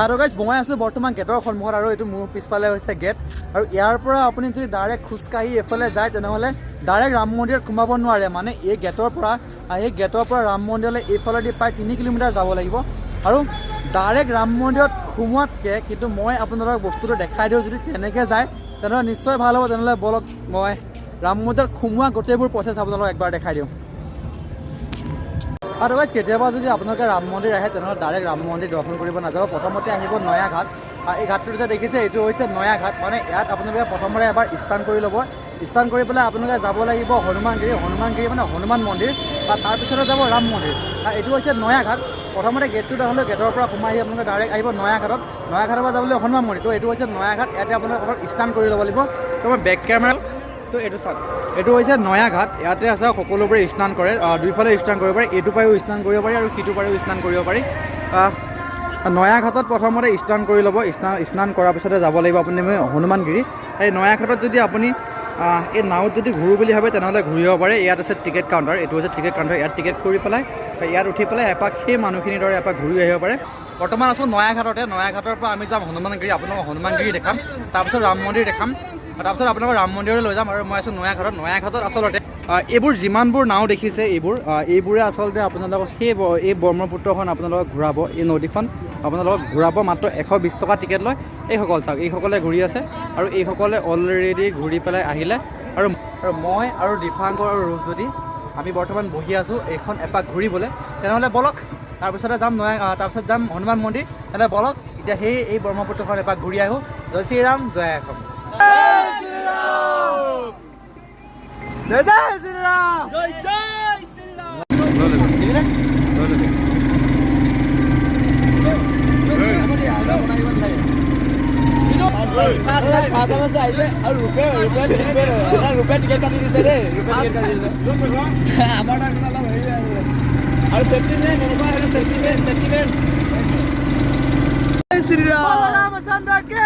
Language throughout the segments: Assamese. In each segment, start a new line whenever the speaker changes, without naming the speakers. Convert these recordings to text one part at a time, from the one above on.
আৰু গাইজ মই আছোঁ বৰ্তমান গেটৰ সন্মুখত আৰু এইটো মোৰ পিছফালে হৈছে গেট আৰু ইয়াৰ পৰা আপুনি যদি ডাইৰেক্ট খোজকাঢ়ি এইফালে যায় তেনেহ'লে ডাইৰেক্ট ৰাম মন্দিৰত সোমাব নোৱাৰে মানে এই গেটৰ পৰা ৰাম মন্দিৰলৈ এইফালেদি প্ৰায় 3 কিলোমিটাৰ যাব লাগিব আৰু ডাইৰেক্ট ৰাম মন্দিৰত সোমোৱাতকৈ কিন্তু মই আপোনালোকক বস্তুটো দেখাই দিওঁ যদি তেনেকৈ যায় তেনেহ'লে নিশ্চয় ভাল হ'ব তেনেহ'লে বলক মই ৰাম মন্দিৰত সোমোৱা গোটেইবোৰ প্ৰচেছ আপোনালোকক একবাৰ দেখাই দিওঁ আদাৰৱাইজ কেতিয়াবা যদি আপোনালোকে ৰাম মন্দিৰ আহে তেনেহ'লে ডাইৰেক্ট ৰাম মন্দিৰ দৰ্শন কৰিব নাযাব প্ৰথমতে আহিব নয়া ঘাট এই ঘাটটো যে দেখিছে এইটো হৈছে নয়া ঘাট মানে ইয়াত আপোনালোকে প্ৰথমতে এবাৰ স্নান কৰি ল'ব স্নান কৰি পেলাই আপোনালোকে যাব লাগিব হনুমানগিৰি মানে হনুমান মন্দিৰ বা তাৰপিছতে যাব ৰাম মন্দিৰ এইটো হৈছে নয়া ঘাট প্ৰথমতে গেটটোত হ'লে গেটৰ পৰা সোমাই আহি আপোনালোকে ডাইৰেক্ট আহিব নয়া ঘাটৰ পৰা যাবলৈ হনুমান মন্দিৰ তো এইটো হৈছে নয়া ঘাট ইয়াতে আপোনালোকে প্ৰথম স্নান কৰি ল'ব লাগিব তো মই বেক কেমেৰা তো এইটো চাওক এইটো হৈছে নয়া ঘাট ইয়াতে আছে সকলোবোৰে স্নান কৰে দুইফালে স্নান কৰিব পাৰি এইটো পাৰেও স্নান কৰিব পাৰি আৰু সিটো পাৰেও স্নান কৰিব পাৰি নয়া ঘাটত প্ৰথমতে স্নান কৰি ল'ব স্নান কৰাৰ পিছতে যাব লাগিব আপুনি হনুমানগিৰি এই নয়া ঘাটত যদি আপুনি এই নাৱত যদি ঘূৰোঁ বুলি ভাবে তেনেহ'লে ঘূৰিব পাৰে ইয়াত আছে টিকেট কাউণ্টাৰ এইটো হৈছে টিকেট কাউণ্টাৰ ইয়াত টিকেট কৰি পেলাই ইয়াত উঠি পেলাই এপাক সেই মানুহখিনিৰ দৰে এপাক ঘূৰি আহিব পাৰে বৰ্তমান আছোঁ নয়া ঘাটতে নয়া ঘাটৰ পৰা আমি যাম হনুমানগিৰি আপোনালোকক হনুমানগিৰি দেখাম তাৰপিছত ৰাম মন্দিৰ দেখাম তাৰপিছত আপোনালোকৰ ৰাম মন্দিৰলৈ লৈ যাম আৰু মই আছোঁ নয়া ঘাটত আচলতে এইবোৰ যিমানবোৰ নাও দেখিছে এইবোৰে আচলতে আপোনালোকক এই ব্ৰহ্মপুত্ৰখন আপোনালোকক ঘূৰাব এই নদীখন আপোনালোকক ঘূৰাব মাত্ৰ 120 টকা টিকেট লয় এইসকল চাওক এইসকলে ঘূৰি আছে আৰু এইসকলে অলৰেডি ঘূৰি পেলাই আহিলে আৰু মই আৰু দীপাংকৰ আৰু ৰূপজ্যোতি আমি বৰ্তমান বহি আছোঁ এইখন এপাক ঘূৰিবলৈ তেনেহ'লে বলক তাৰপিছতে যাম হনুমান মন্দিৰ তেনেহ'লে বলক এতিয়া এই ব্ৰহ্মপুত্ৰখন এপাক ঘূৰি আহোঁ জয় শ্ৰীৰাম জয় অসম জয় শ্ৰীৰাম জয় শ্ৰীৰাম ৰূপে টিকেট কাটি দিছে দেই আমাৰ অলপ হেৰি আৰু চেফটি মেন এনেকুৱা হেৰি চেফটি মেন জয় শ্ৰীৰাম ৰামচন্দ্ৰ কি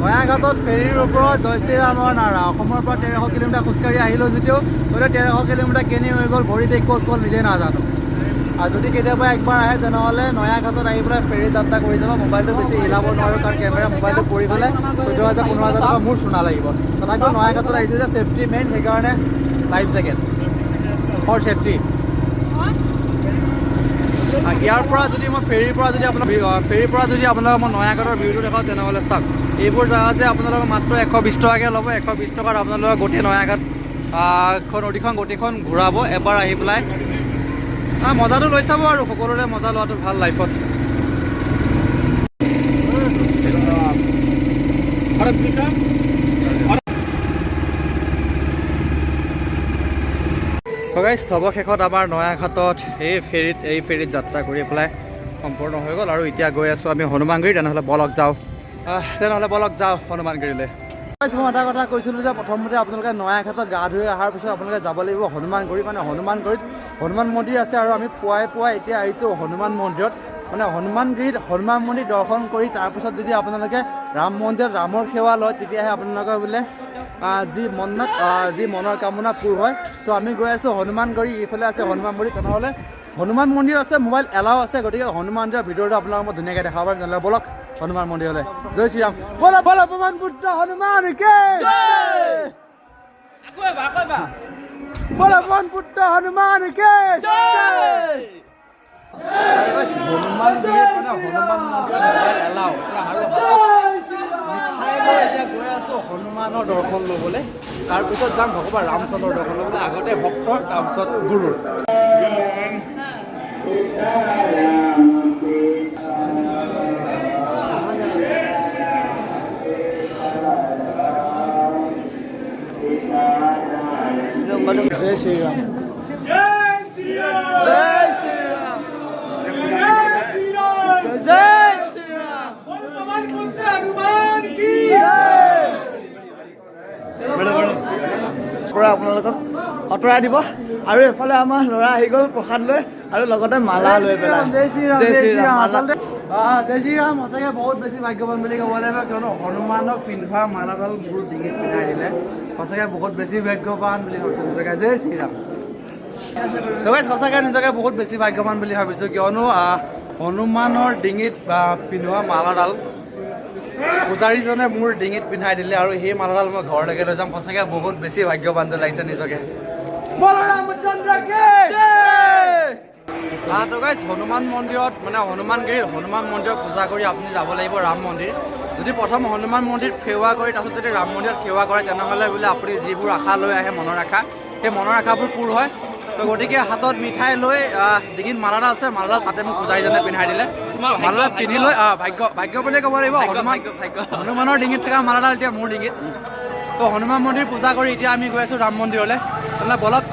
নয়া ঘাটত ফেৰীৰ ওপৰত জয় শ্ৰীৰামৰ নাৰা অসমৰ পৰা 1300 কিলোমিটাৰ খোজকাঢ়ি আহিলোঁ যদিও 1300 কিলোমিটাৰ কেনি হৈ গ'ল ভৰিতে ক'ত গ'ল নিজে নাজানো আৰু যদি কেতিয়াবা একবাৰ আহে তেনেহ'লে নয়া ঘাটত আহি পেলাই ফেৰী যাত্ৰা কৰি যাব মোবাইলটো বেছি হিলাব নোৱাৰোঁ কাৰণ কেমেৰা মোবাইলটো পৰি গ'লে 14,000 15,000 টকা মোৰ চোনা লাগিব তথাপিও নয়া ঘাটত আহিছোঁ যে ছেফটি মেইন সেইকাৰণে লাইফ জেকেট ফৰ ছেফটি ইয়াৰ পৰা যদি মই ফেৰীৰ পৰা যদি আপোনালোকক মই নয়া ঘাটৰ ভিউটো দেখাওঁ তেনেহ'লে চাওক এইবোৰ জাহাজে আপোনালোকক মাত্ৰ 120 টকাকৈ ল'ব 120 টকাত আপোনালোকক গোটেই নয়া ঘাট নদীখন গোটেইখন ঘূৰাব এবাৰ আহি পেলাই মজাটো লৈ চাব আৰু সকলোৰে মজা লোৱাটো ভাল লাইফত সৰ্বশেষত আমাৰ নয়া ঘাটত এই ফেৰীত যাত্ৰা কৰি পেলাই সম্পূৰ্ণ হৈ গ'ল আৰু এতিয়া গৈ আছোঁ আমি হনুমানগিৰি তেনেহ'লে বলক যাওঁ হনুমানগিৰিলৈ মই এটা কথা কৈছিলোঁ যে প্ৰথমতে আপোনালোকে নয়া ঘাটত গা ধুই অহাৰ পিছত আপোনালোকে যাব লাগিব হনুমানগিৰিত মানে হনুমানগিৰিত হনুমান মন্দিৰ আছে আৰু আমি পুৱাই এতিয়া আহিছোঁ হনুমান মন্দিৰত মানে হনুমানগিৰিত হনুমান মন্দিৰ দৰ্শন কৰি তাৰপিছত যদি আপোনালোকে ৰাম মন্দিৰত ৰামৰ সেৱা লয় তেতিয়াহে আপোনালোকৰ বোলে যি মনৰ কামনা পূৰ হয় তো আমি গৈ আছোঁ হনুমানগিৰি এইফালে আছে হনুমান মন্দিৰ তেনেহ'লে হনুমান মন্দিৰ আছে মোবাইল এলাও আছে গতিকে হনুমান মন্দিৰৰ ভিতৰতো আপোনালোকক মই ধুনীয়াকৈ দেখাব পাৰিম তেনেহ'লে বলক হনুমান মন্দিৰলৈ জয় শ্ৰীৰাম বল পৱন পুত্ৰ হনুমান কি বল পৱন পুত্ৰ হনুমান কি হনুমান মন্দিৰত এলাও এতিয়া গৈ আছোঁ হনুমানৰ দৰ্শন ল'বলৈ তাৰপিছত যাম ভগৱান ৰামচন্দ্ৰৰ দৰ্শন ল'বলৈ আগতে ভক্তৰ তাৰপিছত গুৰুৰ জয় শ্ৰীৰাম জয় শ্ৰীৰাম জয় শ্ৰীৰাম জয় শ্ৰীৰাম ভগৱান পুত্ৰ হনুমান কি পৰা আপোনালোকক আঁতৰাই দিব আৰু এফালে আমাৰ ল'ৰা আহি গ'ল প্ৰসাদ লৈ আৰু লগতে মালা লৈ পেলাই জয় শ্ৰীৰাম জয় শ্ৰীৰাম আচলতে জয় শ্ৰীৰাম সঁচাকৈ বহুত বেছি ভাগ্যৱান বুলি ক'ব লাগিব কিয়নো হনুমানক পিন্ধোৱা মালাডাল মোৰ ডিঙিত পিন্ধাই দিলে সঁচাকৈ বহুত বেছি ভাগ্যৱান বুলি ভাবিছোঁ জয় শ্ৰীৰাম সঁচাকৈ নিজকে বহুত বেছি ভাগ্যৱান বুলি ভাবিছোঁ, কিয়নো হনুমানৰ ডিঙিত পিন্ধোৱা মালাডাল পূজাৰীজনে মোৰ ডিঙিত পিন্ধাই দিলে, আৰু সেই মালাডাল মই ঘৰলৈকে লৈ যাম। সঁচাকৈ বহুত বেছি ভাগ্যৱান যেন লাগিছে নিজকে। তো গাইজ, হনুমান মন্দিৰত মানে হনুমানগিৰিত হনুমান মন্দিৰত পূজা কৰি আপুনি যাব লাগিব ৰাম মন্দিৰ। যদি প্ৰথম হনুমান মন্দিৰত সেৱা কৰি তাৰপিছত যদি ৰাম মন্দিৰত সেৱা কৰে, তেনেহ'লে বোলে আপুনি যিবোৰ আশা লৈ আহে মনৰ আশা, সেই মনৰ আশাবোৰ পূৰ হয়। তো গতিকে হাতত মিঠাই লৈ ডিঙিত মালাডাল আছে, মালাডাল তাতে মোক পূজাৰীজনে পিন্ধাই দিলে। মালাডাল পিন্ধি লৈ ভাগ্য বুলিয়ে ক'ব লাগিব। হনুমানৰ ডিঙিত থকা মালাডাল এতিয়া মোৰ ডিঙিত। তো হনুমান মন্দিৰ পূজা কৰি এতিয়া আমি গৈ আছোঁ ৰাম মন্দিৰলৈ। তেনেহ'লে বলক।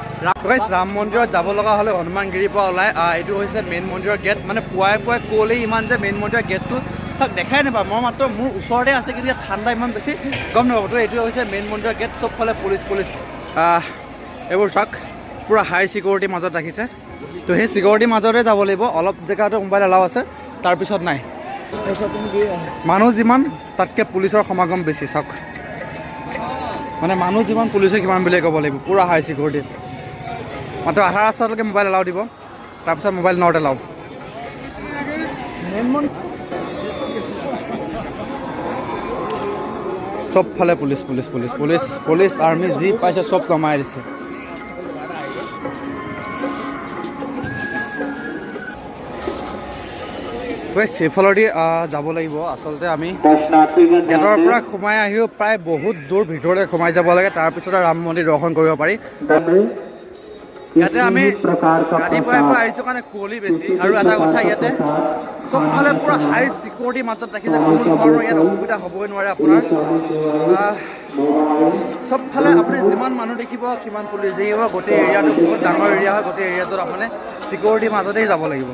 ৰাম মন্দিৰত যাব লগা হ'লে হনুমানগিৰিৰ পৰা ওলাই এইটো হৈছে মেইন মন্দিৰৰ গেট। মানে পুৱাই ক'লেই ইমান যে মেইন মন্দিৰৰ গেটটো চব দেখাই নাপাওঁ, মই মাত্ৰ মোৰ ওচৰতে আছে, কিন্তু ইয়াত ঠাণ্ডা ইমান বেছি গম নাপাব। তো এইটো হৈছে মেইন মন্দিৰৰ গেট, চবফালে পুলিচ এইবোৰ চাওক, পূৰা হাই ছিকিউৰিটিৰ মাজত ৰাখিছে। তো সেই ছিকিউৰিটিৰ মাজতে যাব লাগিব। অলপ জেগাটো মোবাইল এলাও আছে, তাৰপিছত নাই। মানুহ যিমান তাতকৈ পুলিচৰ সমাগম বেছি। চাওক, মানে মানুহ যিমান পুলিচে কিমান বুলিয়ে ক'ব লাগিব, পূৰা হাই ছিকিউৰিটি। মাত্ৰ আধা ৰাস্তালৈকে মোবাইল এলাও দিব, তাৰপিছত মোবাইল নট এলাও। চবফালে police police police police police army যি পাইছে চব কমাই দিছে। সেইফালেদি যাব লাগিব। আচলতে আমি গেটৰ পৰা সোমাই আহিও প্ৰায় বহুত দূৰ ভিতৰলৈ সোমাই যাব লাগে, তাৰপিছতে ৰাম মন্দিৰ দৰ্শন কৰিব পাৰি। ইয়াতে আমি ৰাতিপুৱাই আহিছোঁ কাৰণে কুঁৱলী বেছি, আৰু এটা কথা ইয়াতে চবফালে পূৰা হাই ছিকিউৰিটিৰ মাজত ৰাখিছে, কোনো ধৰণৰ ইয়াত অসুবিধা হ'বই নোৱাৰে আপোনাৰ। চবফালে আপুনি যিমান মানুহ দেখিব সিমান পুলিচ দেখিব। গোটেই এৰিয়াটো বহুত ডাঙৰ এৰিয়া হয়, গোটেই এৰিয়াটোত আপুনি ছিকিউৰিটিৰ মাজতেই যাব লাগিব।